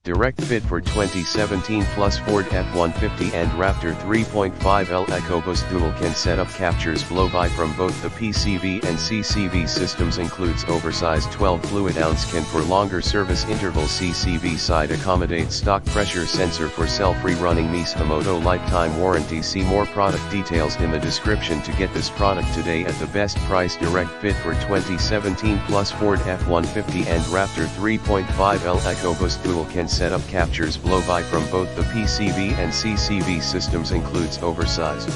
Direct fit for 2017 plus Ford F-150 and Raptor 3.5L EcoBoost dual can setup captures blow-by from both the PCV and CCV systems. Includes oversized 12 fluid ounce can for longer service interval. CCV side accommodates stock pressure sensor for self-rerunning. Mishimoto lifetime warranty. See more product details in the description to get this product today at the best price. Direct fit for 2017 plus Ford F-150 and Raptor 3.5L EcoBoost dual can setup captures blow-by from both the PCV and CCV systems. Includes oversized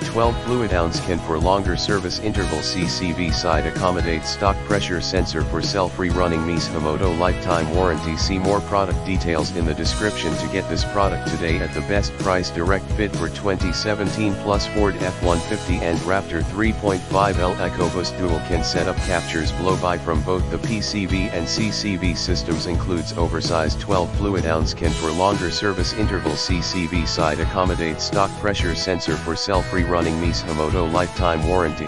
12 fluid ounce can for longer service interval. CCV side accommodates stock pressure sensor for self-rerunning. Mishimoto lifetime warranty. See more product details in the description to get this product today at the best price. Direct fit for 2017 plus Ford F-150 and Raptor 3.5L EcoBoost dual can setup captures blow-by from both the PCV and CCV systems. Includes oversized 12 fluid ounce can for longer service interval. CCV side accommodates stock pressure sensor for self-rerunning. Mishimoto lifetime warranty.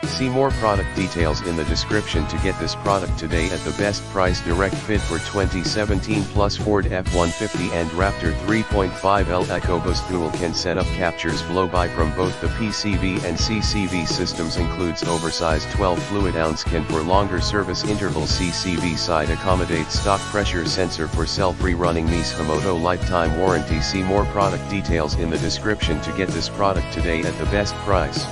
See more product details in the description to get this product today at the best price. Direct fit for 2017 plus Ford F-150 and Raptor 3.5L EcoBoost dual can setup captures blow-by from both the PCV and CCV systems. Includes oversized 12 fluid ounce can for longer service interval. CCV side accommodates stock pressure sensor for self-rerunning. Mishimoto lifetime warranty. See more product details in the description to get this product today at the best price.